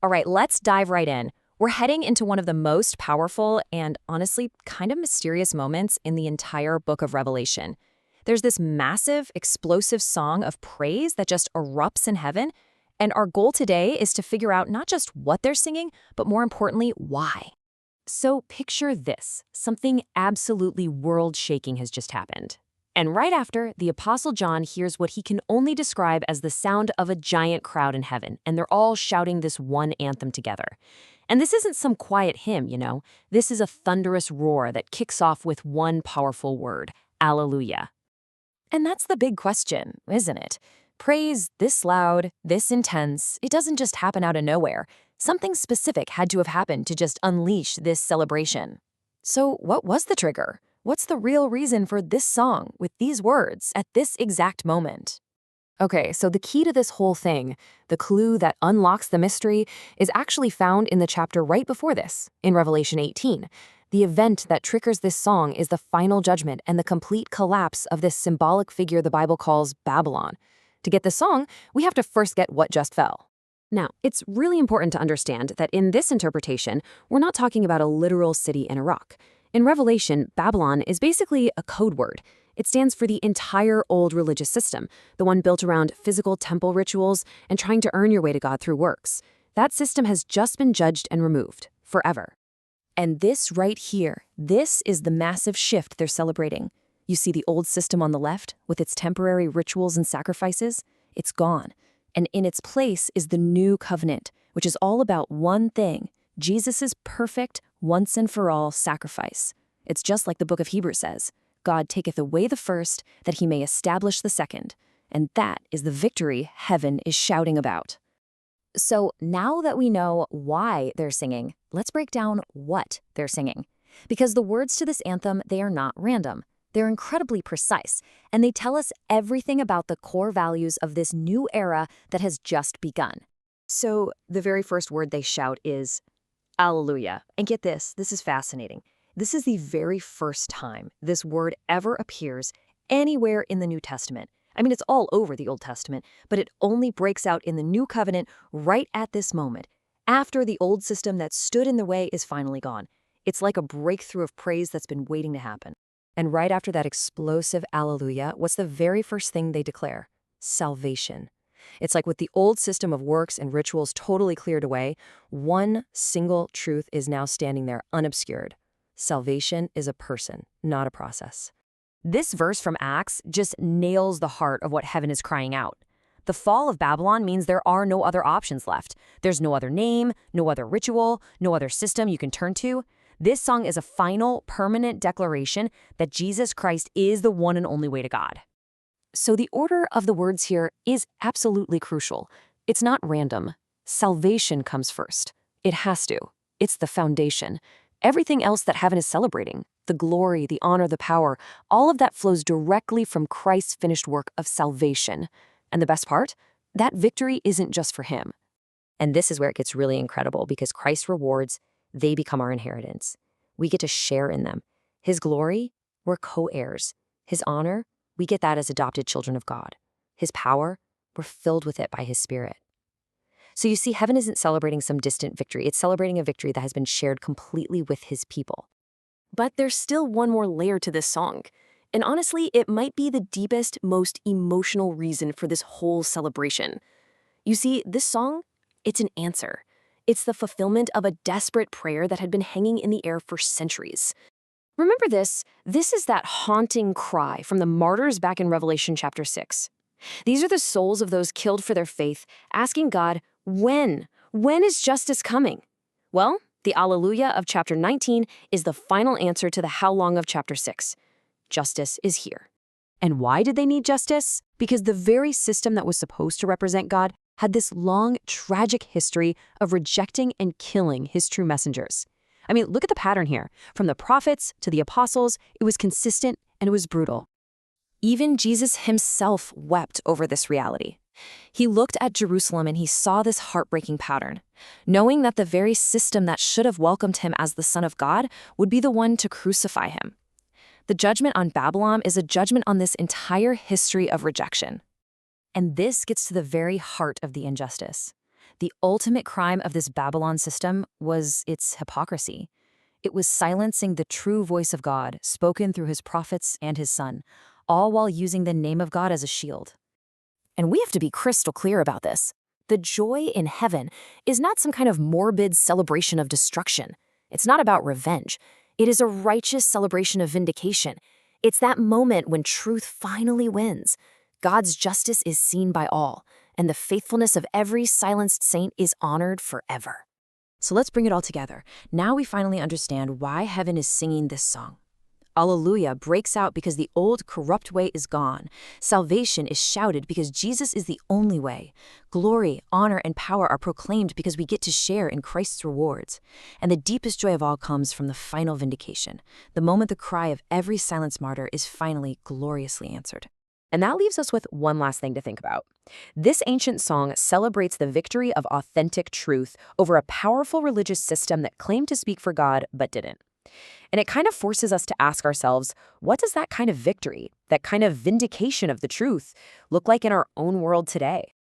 All right, let's dive right in. We're heading into one of the most powerful and honestly kind of mysterious moments in the entire book of Revelation. There's this massive, explosive song of praise that just erupts in heaven, and our goal today is to figure out not just what they're singing, but more importantly, why. So picture this. Something absolutely world-shaking has just happened. And right after, the Apostle John hears what he can only describe as the sound of a giant crowd in heaven, and they're all shouting this one anthem together. And this isn't some quiet hymn, you know. This is a thunderous roar that kicks off with one powerful word, Alleluia. And that's the big question, isn't it? Praise this loud, this intense, it doesn't just happen out of nowhere. Something specific had to have happened to just unleash this celebration. So what was the trigger? What's the real reason for this song with these words at this exact moment? Okay, so the key to this whole thing, the clue that unlocks the mystery, is actually found in the chapter right before this, in Revelation 18. The event that triggers this song is the final judgment and the complete collapse of this symbolic figure the Bible calls Babylon. To get the song, we have to first get what just fell. Now, it's really important to understand that in this interpretation, we're not talking about a literal city in a rock. In Revelation, Babylon is basically a code word. It stands for the entire old religious system, the one built around physical temple rituals and trying to earn your way to God through works. That system has just been judged and removed, forever. And this right here, this is the massive shift they're celebrating. You see the old system on the left, with its temporary rituals and sacrifices? It's gone. And in its place is the new covenant, which is all about one thing, Jesus' perfect, once-and-for-all sacrifice. It's just like the book of Hebrews says, God taketh away the first, that he may establish the second. And that is the victory heaven is shouting about. So now that we know why they're singing, let's break down what they're singing. Because the words to this anthem, they are not random. They're incredibly precise, and they tell us everything about the core values of this new era that has just begun. So the very first word they shout is Alleluia. And get this is fascinating. This is the very first time this word ever appears anywhere in the New Testament. I mean, it's all over the Old Testament, but it only breaks out in the New Covenant right at this moment, after the old system that stood in the way is finally gone. It's like a breakthrough of praise that's been waiting to happen. And right after that explosive Alleluia, what's the very first thing they declare? Salvation. It's like with the old system of works and rituals totally cleared away, one single truth is now standing there unobscured. Salvation is a person, not a process. This verse from Acts just nails the heart of what heaven is crying out. The fall of Babylon means there are no other options left. There's no other name, no other ritual, no other system you can turn to. This song is a final, permanent declaration that Jesus Christ is the one and only way to God. So the order of the words here is absolutely crucial. It's not random. Salvation comes first. It has to. It's the foundation. Everything else that heaven is celebrating, the glory, the honor, the power, all of that flows directly from Christ's finished work of salvation. And the best part? That victory isn't just for him. And this is where it gets really incredible, because Christ's rewards, they become our inheritance. We get to share in them. His glory, we're co-heirs. His honor, we get that as adopted children of God. His power, we're filled with it by his Spirit. So you see, heaven isn't celebrating some distant victory. It's celebrating a victory that has been shared completely with his people. But there's still one more layer to this song. And honestly, it might be the deepest, most emotional reason for this whole celebration. You see, this song, it's an answer. It's the fulfillment of a desperate prayer that had been hanging in the air for centuries. Remember this? This is that haunting cry from the martyrs back in Revelation chapter 6. These are the souls of those killed for their faith, asking God, when? When is justice coming? Well, the Alleluia of chapter 19 is the final answer to the how long of chapter 6. Justice is here. And why did they need justice? Because the very system that was supposed to represent God had this long, tragic history of rejecting and killing his true messengers. I mean, look at the pattern here. From the prophets to the apostles, it was consistent and it was brutal. Even Jesus himself wept over this reality. He looked at Jerusalem and he saw this heartbreaking pattern, knowing that the very system that should have welcomed him as the Son of God would be the one to crucify him. The judgment on Babylon is a judgment on this entire history of rejection. And this gets to the very heart of the injustice. The ultimate crime of this Babylon system was its hypocrisy. It was silencing the true voice of God, spoken through his prophets and his son, all while using the name of God as a shield. And we have to be crystal clear about this. The joy in heaven is not some kind of morbid celebration of destruction. It's not about revenge. It is a righteous celebration of vindication. It's that moment when truth finally wins. God's justice is seen by all, and the faithfulness of every silenced saint is honored forever. So let's bring it all together. Now we finally understand why heaven is singing this song. Alleluia breaks out because the old corrupt way is gone. Salvation is shouted because Jesus is the only way. Glory, honor, and power are proclaimed because we get to share in Christ's rewards. And the deepest joy of all comes from the final vindication, the moment the cry of every silenced martyr is finally gloriously answered. And that leaves us with one last thing to think about. This ancient song celebrates the victory of authentic truth over a powerful religious system that claimed to speak for God but didn't. And it kind of forces us to ask ourselves, what does that kind of victory, that kind of vindication of the truth, look like in our own world today?